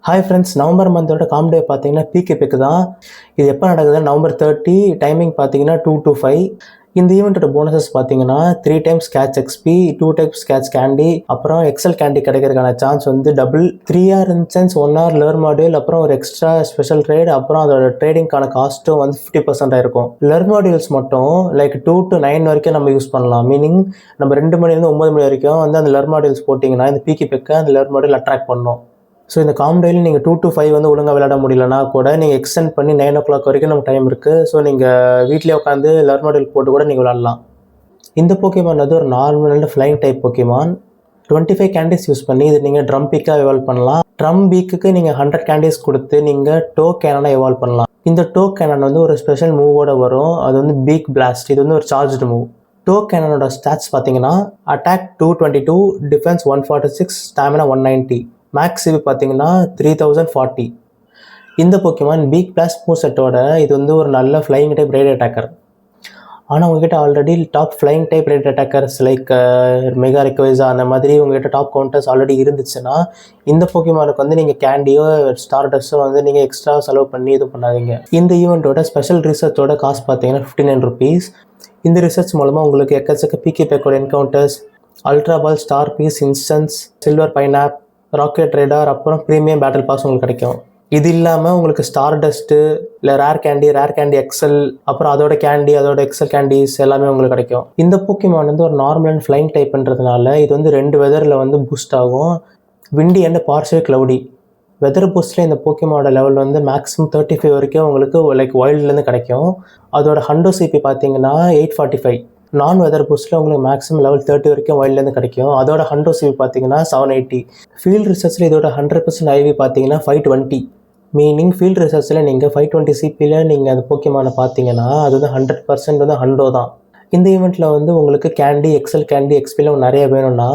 Hi friends, November மந்தோட combo பார்த்தீங்கன்னா peak Epic தான். இது எப்போ நடக்குது? நவம்பர் 30. டைமிங் பார்த்தீங்கன்னா 2 to 5. இந்த ஈவெண்ட்டோட போனஸஸ் பார்த்தீங்கன்னா 3 times catch XP, 2 times catch candy, அப்புறம் எக்ஸல் கேண்டி கிடைக்கிறதுக்கான சான்ஸ் வந்து double, 3 hour incense, 1 hour lure module, அப்புறம் ஒரு எக்ஸ்ட்ரா ஸ்பெஷல் ட்ரேட், அப்புறம் அதோட ட்ரேடிங்கான காஸ்ட்டும் வந்து 50% ஆயிருக்கும். லர் மாடியூல்ஸ் மட்டும் லைக் 2 to 9 வரைக்கும் நம்ம யூஸ் பண்ணலாம். மீனிங் நம்ம 2 மணிலேருந்து 9 மணி வரைக்கும் வந்து அந்த லர் மாடியூல்ஸ் போட்டிங்கன்னா இந்த பீக் எபிக்கை அந்த லர் மாடியூல் அட்ராக்ட் பண்ணும். ஸோ இந்த காம்பையில் நீங்கள் 2 to 5 வந்து ஒழுங்காக விளையாட முடியலன்னா கூட நீங்கள் எக்ஸ்டெண்ட் பண்ணி 9 o'clock வரைக்கும் நமக்கு டைம் இருக்குது. ஸோ நீங்கள் வீட்டிலே உட்காந்து லர் மாடியூல் போட்டு கூட நீங்கள் விளாட்லாம். இந்த போக்கிமான் வந்து ஒரு normal flying type Pokemon. 25 candies use பண்ணி இது நீங்கள் ட்ரம் பீக்காக எவால்வ் பண்ணலாம். ட்ரம் பீக்குக்கு நீங்கள் 100 கேண்டிஸ் கொடுத்து நீங்கள் டோ கேனனை எவால்வ் பண்ணலாம். இந்த டோ கேனன் வந்து ஒரு ஸ்பெஷல் மூவோட வரும். அது வந்து பீக் பிளாஸ்ட். இது வந்து ஒரு சார்ஜ்டு மூவ். டோ கேனனோட ஸ்டாட்ஸ் பார்த்தீங்கன்னா attack 222, defence 146, stamina 190, max CP பார்த்தீங்கன்னா 3040. இந்த போக்கிமான் பீக் பிளாஸ்ட் மூவ் செட்டோட இது வந்து ஒரு நல்ல ஃப்ளைங் டைப் ரேட் அட்டாக்கர். ஆனால் உங்ககிட்ட already top flying type raid attackers like mega Rayquaza அந்த மாதிரி உங்ககிட்ட டாப் கவுண்டர்ஸ் ஆல்ரெடி இருந்துச்சுன்னா இந்த போக்கிமானுக்கு வந்து நீங்கள் கேண்டியோ ஸ்டார் டஸ்ஸோ வந்து நீங்கள் எக்ஸ்ட்ரா செலவு பண்ணி இது பண்ணாதீங்க. இந்த ஈவெண்ட்டோட ஸ்பெஷல் ரிசர்ச்சோட காஸ்ட் பார்த்தீங்கன்னா 59 rupees. இந்த ரிசர்ச் மூலமாக உங்களுக்கு எக்கச்சக்க பிகே பேக்கோட encounters, ultra ball, star piece, incense, silver pinap, rocket radar, அப்புறம் ப்ரீமியம் பேட்டில் பாஸ் உங்களுக்கு கிடைக்கும். இது இல்லாமல் உங்களுக்கு ஸ்டார் டஸ்ட்டு இல்லை ரேர் கேண்டி எக்ஸல், அப்புறம் அதோட கேண்டி, அதோட எக்ஸல் கேண்டிஸ் எல்லாமே உங்களுக்கு கிடைக்கும். இந்த போக்கிமான் வந்து ஒரு நார்மல் அண்ட் ஃப்ளைங் டைப்ன்றதுனால இது வந்து 2 வெதரில் வந்து பூஸ்ட் ஆகும். Windy and partial cloudy. Weather பூஸ்ட்டில் இந்த போக்கிமானோட லெவல் வந்து மேக்ஸிமம் 35 வரைக்கும் உங்களுக்கு லைக் வைல்ட்லேருந்து கிடைக்கும். அதோட ஹண்டோ சிபி பார்த்தீங்கன்னா 845. நான் வெதர் பூஸ்ட்டில் உங்களுக்கு மேக்ஸிமம் லெவல் 30 வரைக்கும் வைல்ட்லேருந்து கிடைக்கும். அதோட ஹண்டோ சிபி பார்த்தீங்கன்னா 780. ஃபீல்ட் ரிசர்ச்சில் இதோட 100% ஐவி பார்த்தீங்கன்னா 520. மீனிங் ஃபீல்ட் ரிசர்ச்சில் நீங்கள் 520 சிபியில் நீங்கள் அந்த போக்கிமானை பார்த்தீங்கன்னா அது வந்து 100% வந்து ஹண்டோ தான். இந்த ஈவெண்ட்டில் வந்து உங்களுக்கு கேண்டி, எக்ஸல் கேண்டி, எக்ஸ்பியில் நிறைய வேணும்னா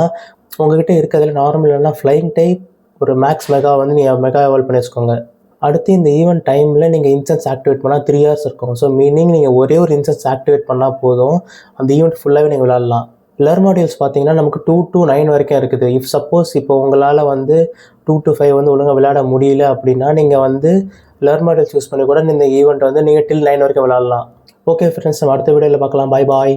உங்ககிட்ட இருக்கிறதுல நார்மலான ஃப்ளைங் டைப் ஒரு மேக்ஸ் மெகா வந்து நீங்கள் மெகா எவால்வ் பண்ணி வச்சுக்கோங்க. அடுத்து இந்த ஈவெண்ட் டைமில் நீங்கள் இன்சென்ஸ் ஆக்டிவேட் பண்ணால் 3 hours இருக்கும். ஸோ மீனிங் நீங்கள் ஒரே ஒரு இன்சென்ஸ் ஆக்டிவேட் பண்ணால் போதும், அந்த ஈவெண்ட் ஃபுல்லாகவே நீங்கள் விளாட்லாம். லர் மாடியூல்ஸ் பார்த்தீங்கன்னா நமக்கு 2 to 9 வரைக்கும் இருக்குது. இஃப் சப்போஸ் இப்போ உங்களால் வந்து 2 to 5 வந்து ஒழுங்காக விளையாட முடியல அப்படின்னா நீங்கள் வந்து லர் மாடியூல்ஸ் யூஸ் பண்ணி கூட இந்த ஈவெண்ட் வந்து நீங்கள் till 9 வரைக்கும் விளாட்லாம். ஓகே ஃப்ரெண்ட்ஸ், நம்ம அடுத்த வீடியோவில் பார்க்கலாம். பாய் பாய்.